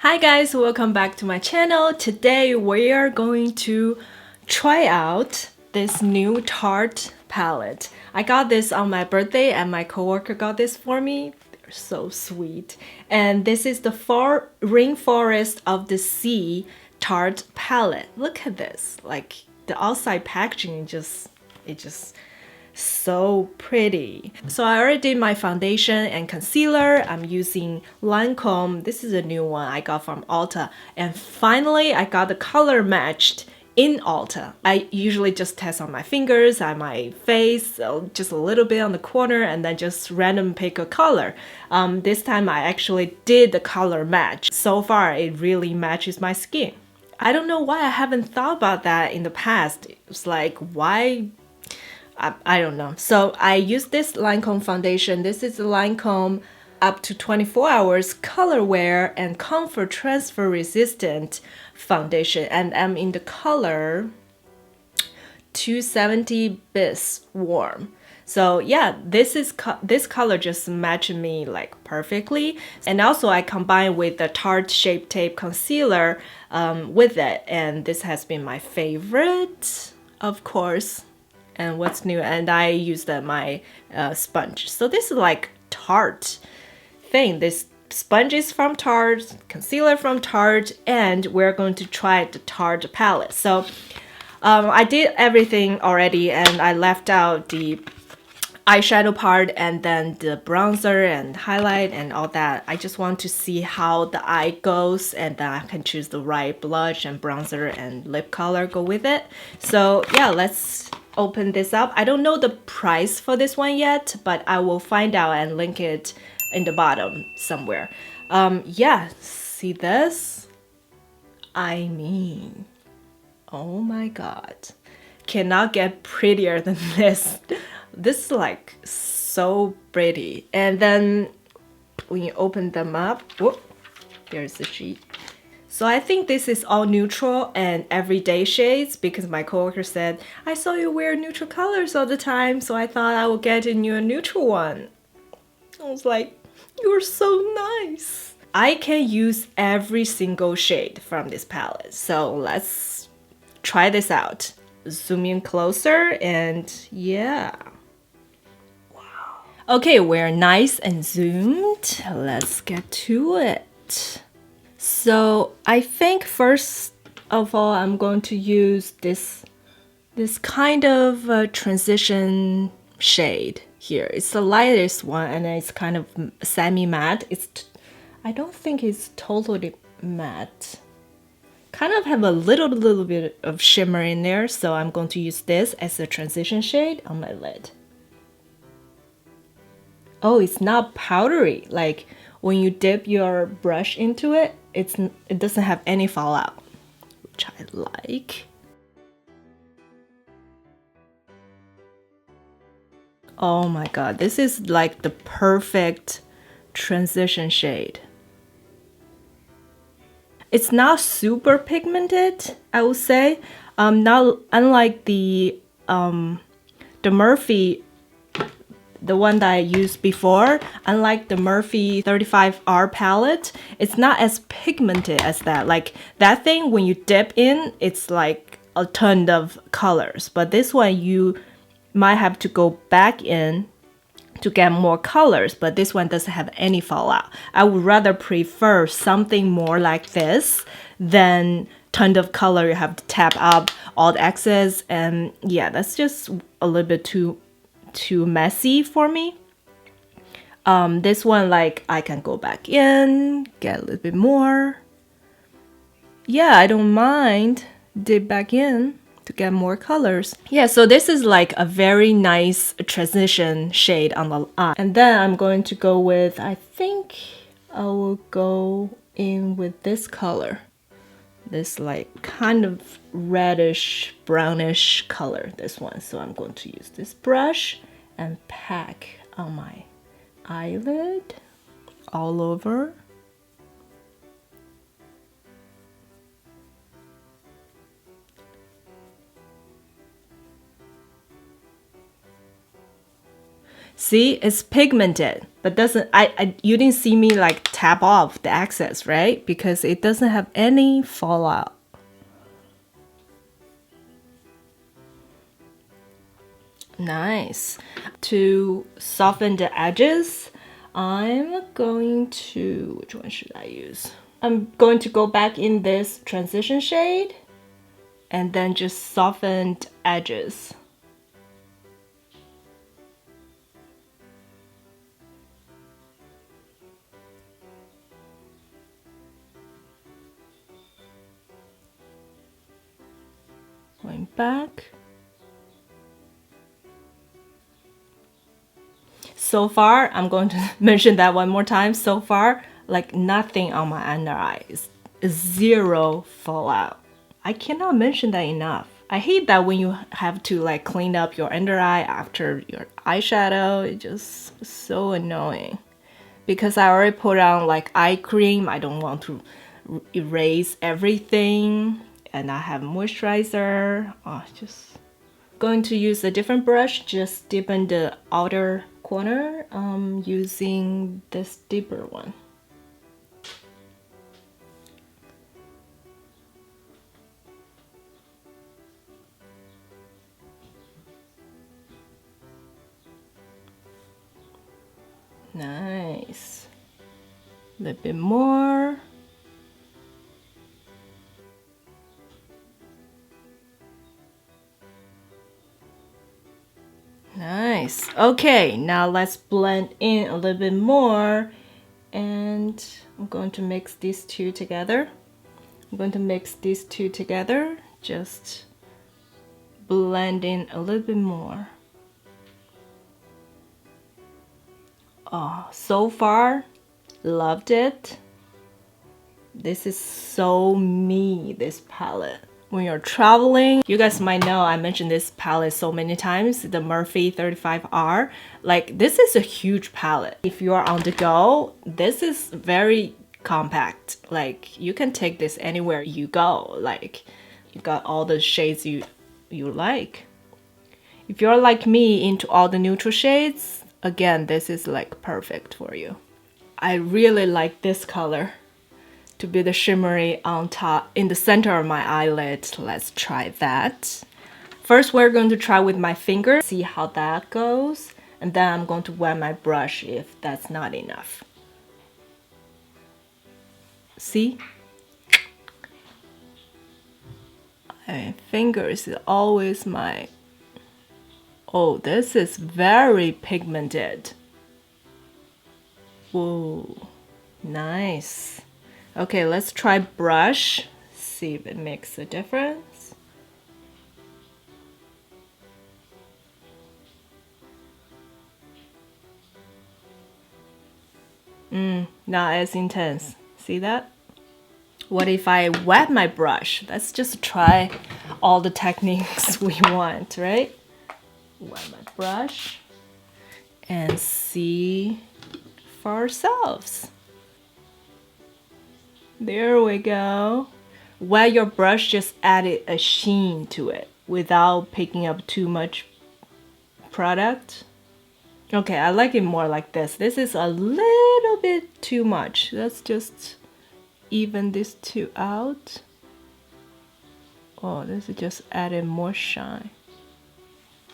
Hi guys, welcome back to my channel. Today we are going to try out this new Tarte palette. I got this on my birthday and my coworker got this for me. They're so sweet. And this is the Rainforest of the Sea Tarte palette. Look at this. Like the outside packaging it just so pretty. So I already did my foundation and concealer. I'm using LANCôME. This is a new one I got from Ulta. And finally, I got the color matched in Ulta. I usually just test on my fingers, on my face, so just a little bit on the corner, and then just random pick a color. This time I actually did the color match. So far, it really matches my skin. I don't know why I haven't thought about that in the past. It's like, why? I don't know. So I use this LANCôME foundation. This is the LANCôME up to 24 hours color wear and comfort transfer resistant foundation, and I'm in the color 270 bis warm. So yeah, this color just matched me like perfectly. And also I combined with the Tarte Shape Tape concealer with it, and this has been my favorite, of course. And what's new? And I used my sponge. So this is like Tarte thing. This sponge is from Tarte, concealer from Tarte, and we're going to try the Tarte palette. So I did everything already, and I left out the eyeshadow part and then the bronzer and highlight and all that. I just want to see how the eye goes, and then I can choose the right blush and bronzer and lip color go with it. So yeah, let's open this up. I don't know the price for this one yet, but I will find out and link it in the bottom somewhere. Yeah, see this? I mean, oh my god. Cannot get prettier than this. This is like so pretty. And then when you open them up, whoop, there's the sheet. So I think this is all neutral and everyday shades because my coworker said, I saw you wear neutral colors all the time, so I thought I would get you a neutral one. I was like, you're so nice. I can use every single shade from this palette. So let's try this out. Zoom in closer and yeah. Wow. Okay, we're nice and zoomed. Let's get to it. So I think first of all, I'm going to use this kind of transition shade here. It's the lightest one, and it's kind of semi-matte. I don't think it's totally matte. Kind of have a little bit of shimmer in there, so I'm going to use this as a transition shade on my lid. Oh, it's not powdery. Like when you dip your brush into it, it doesn't have any fallout, which I like. Oh my god, this is like the perfect transition shade. It's not super pigmented, I would say. Not unlike the Murphy, the one that I used before, unlike the Murphy 35R palette, it's not as pigmented as that. Like that thing, when you dip in, it's like a ton of colors. But this one, you might have to go back in to get more colors, but this one doesn't have any fallout. I would rather prefer something more like this than ton of color. You have to tap up all the excess, and yeah, that's just a little bit too messy for me. This one, like, I can go back in, get a little bit more. Yeah, I don't mind dip back in to get more colors. Yeah, so this is like a very nice transition shade on the eye. And then I'm going to go with, I think I will go in with this color. This like kind of reddish, brownish color, this one. So I'm going to use this brush and pack on my eyelid all over. See, it's pigmented, but doesn't, you didn't see me like tap off the excess, right? Because it doesn't have any fallout. Nice. To soften the edges, I'm going to, which one should I use? I'm going to go back in this transition shade and then just soften the edges. Going back. So far, I'm going to mention that one more time. So far, like nothing on my under eyes. Zero fallout. I cannot mention that enough. I hate that when you have to like clean up your under eye after your eyeshadow. It's just so annoying. Because I already put on like eye cream, I don't want to erase everything. And I have moisturizer. Oh, just going to use a different brush, just dip in the outer corner using this deeper one. Nice. A little bit more. Nice. Okay, now let's blend in a little bit more. And I'm going to mix these two together. Just blend in a little bit more. Oh, so far, loved it. This is so me, this palette. When you're traveling, you guys might know I mentioned this palette so many times, the Morphe 35R. Like, this is a huge palette. If you are on the go, this is very compact. Like, you can take this anywhere you go. Like, you got all the shades you like. If you're like me into all the neutral shades, again, this is like perfect for you. I really like this color to be the shimmery on top in the center of my eyelid. Let's try that. First, we're going to try with my finger, see how that goes, and then I'm going to wet my brush if that's not enough. See? My fingers is always my... Oh, this is very pigmented. Whoa, nice. Okay, let's try brush, see if it makes a difference. Not as intense. See that? What if I wet my brush? Let's just try all the techniques we want, right? Wet my brush and see for ourselves. There we go. Wet your brush, just added a sheen to it without picking up too much product. Okay, I like it more like this. This is a little bit too much. Let's just even this two out. Oh, this is just adding more shine.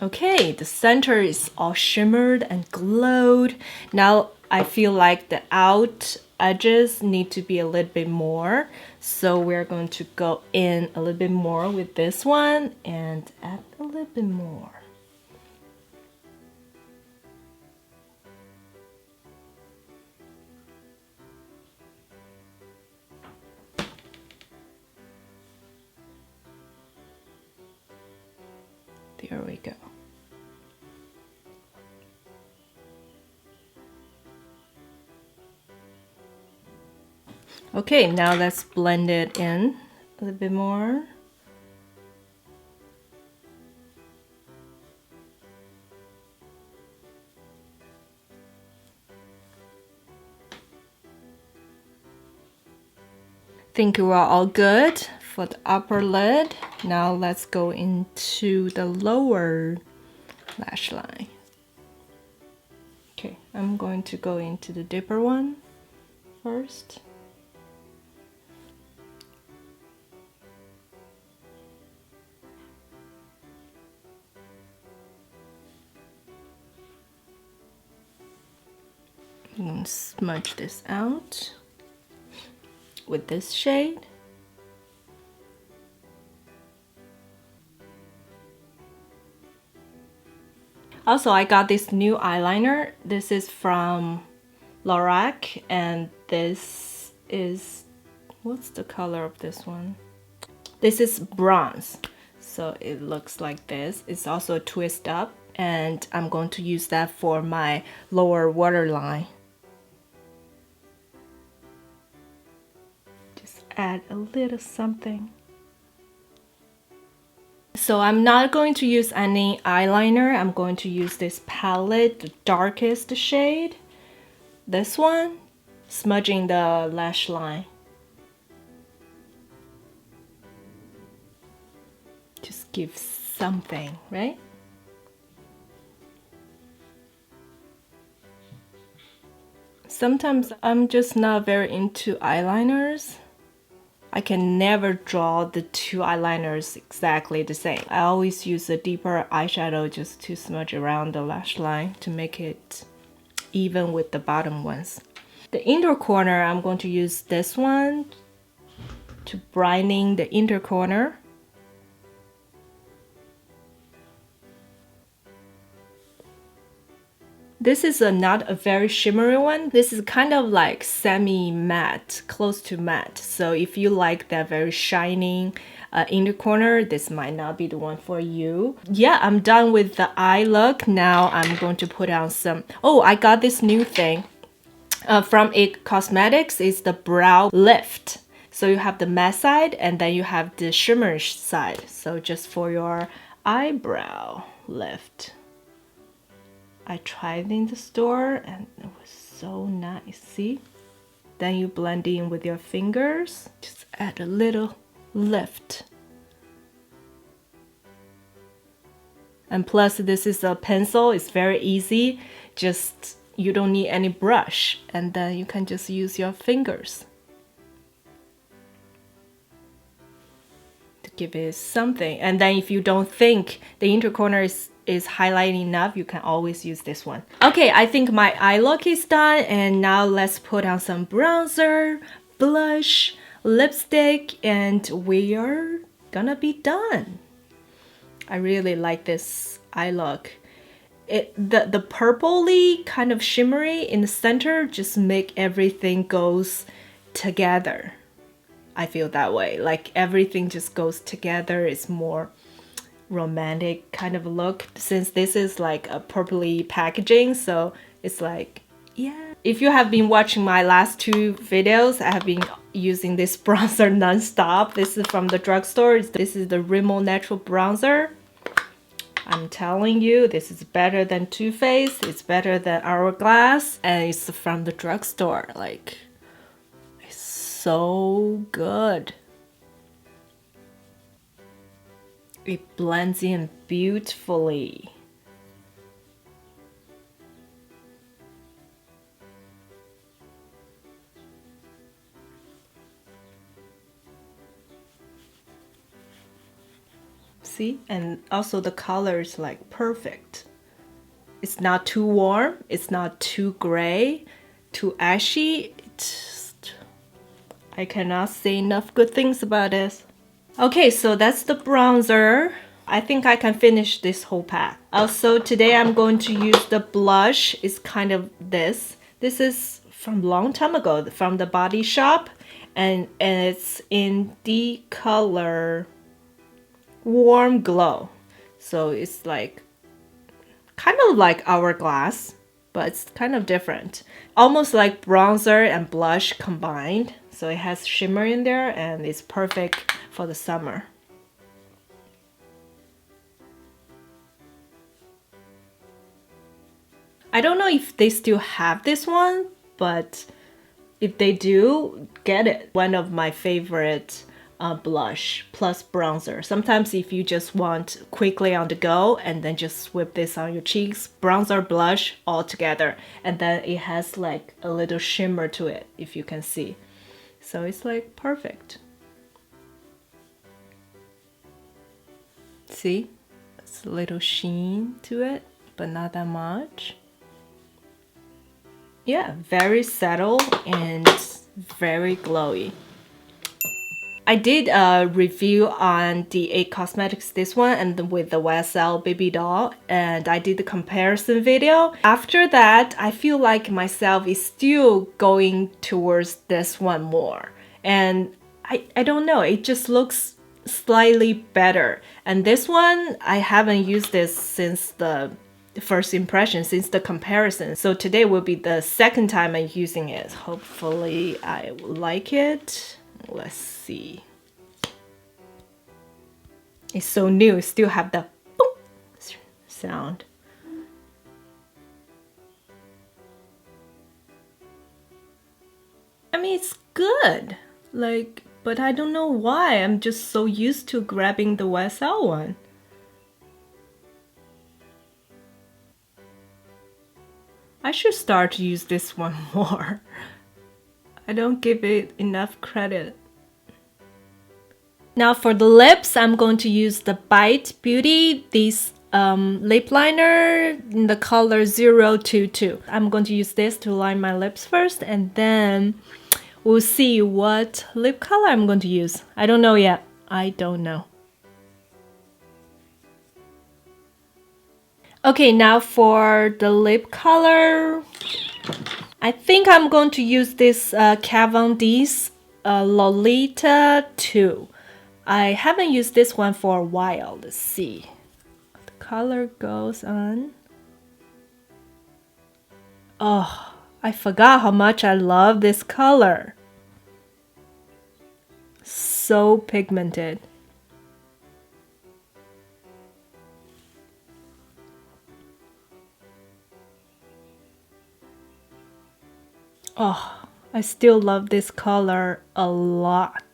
Okay, the center is all shimmered and glowed. Now I feel like the out edges need to be a little bit more. So we're going to go in a little bit more with this one and add a little bit more. There we go. Okay, now let's blend it in a little bit more. Think we're all good for the upper lid. Now let's go into the lower lash line. Okay, I'm going to go into the deeper one first. And smudge this out with this shade. Also, I got this new eyeliner. This is from Lorec, and this is, what's the color of this one? This is bronze, so it looks like this. It's also a twist up, and I'm going to use that for my lower waterline. Just add a little something. So I'm not going to use any eyeliner. I'm going to use this palette, the darkest shade. This one, smudging the lash line. Just give something, right? Sometimes I'm just not very into eyeliners. I can never draw the two eyeliners exactly the same. I always use a deeper eyeshadow just to smudge around the lash line to make it even with the bottom ones. The inner corner, I'm going to use this one to brightening the inner corner. This is not a very shimmery one. This is kind of like semi-matte, close to matte. So if you like that very shining inner corner, this might not be the one for you. Yeah, I'm done with the eye look. Now I'm going to put on some... Oh, I got this new thing from IT Cosmetics. It's the brow lift. So you have the matte side and then you have the shimmer side. So just for your eyebrow lift. I tried in the store and it was so nice, see? Then you blend in with your fingers, just add a little lift. And plus this is a pencil, it's very easy, just you don't need any brush and then you can just use your fingers to give it something. And then if you don't think the inner corner is highlighting enough, you can always use this one. Okay, I think my eye look is done, and now let's put on some bronzer, blush, lipstick, and we are gonna be done. I really like this eye look. The purpley kind of shimmery in the center just make everything goes together. I feel that way, like everything just goes together. It's more romantic kind of look, since this is like a purpley packaging, so it's like, yeah. If you have been watching my last two videos, I have been using this bronzer non-stop. This is from the drugstore. This is the Rimmel natural bronzer. I'm telling you, this is better than Too Faced, it's better than Hourglass, and it's from the drugstore. Like, it's so good. It blends in beautifully. See? And also the color is like perfect. It's not too warm, it's not too gray, too ashy. I cannot say enough good things about this. Okay, so that's the bronzer. I think I can finish this whole pack. Also, today I'm going to use the blush. It's kind of this. This is from a long time ago, from the Body Shop. And it's in the color Warm Glow. So it's like, kind of like Hourglass, but it's kind of different. Almost like bronzer and blush combined. So it has shimmer in there and it's perfect for the summer. I don't know if they still have this one, but if they do, get it. One of my favorite blush plus bronzer. Sometimes if you just want quickly on the go and then just sweep this on your cheeks, bronzer, blush all together, and then it has like a little shimmer to it, if you can see. So it's like perfect. See, it's a little sheen to it, but not that much. Yeah, very subtle and very glowy. I did a review on the IT Cosmetics, this one, and with the YSL baby doll, and I did the comparison video. After that, I feel like myself is still going towards this one more. And I don't know, it just looks slightly better. And this one, I haven't used this since the first impression, since the comparison. So today will be the second time I'm using it. Hopefully I like it. Let's see. It's so new, it still have the boom sound. I mean, it's good, like, but I don't know why. I'm just so used to grabbing the YSL one. I should start to use this one more. I don't give it enough credit. Now for the lips, I'm going to use the Bite Beauty, this lip liner in the color 022. I'm going to use this to line my lips first, and then we'll see what lip color I'm going to use. I don't know yet. I don't know. Okay, now for the lip color, I think I'm going to use this Kat Von D's Lolita II. I haven't used this one for a while. Let's see. The color goes on. Oh, I forgot how much I love this color. So pigmented. Oh, I still love this color a lot.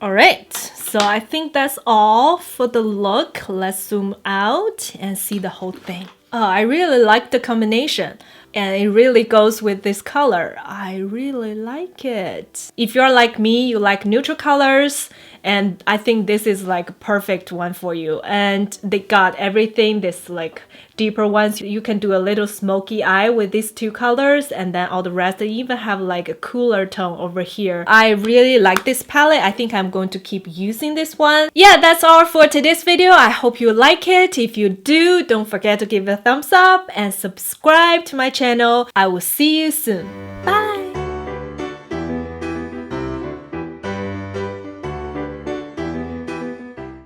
Alright, so I think that's all for the look. Let's zoom out and see the whole thing. Oh, I really like the combination. And it really goes with this color. I really like it. If you're like me, you like neutral colors, and I think this is like a perfect one for you. And they got everything, this like deeper ones. You can do a little smoky eye with these two colors, and then all the rest, they even have like a cooler tone over here. I really like this palette. I think I'm going to keep using this one. Yeah, that's all for today's video. I hope you like it. If you do, don't forget to give it a thumbs up and subscribe to my channel. I will see you soon.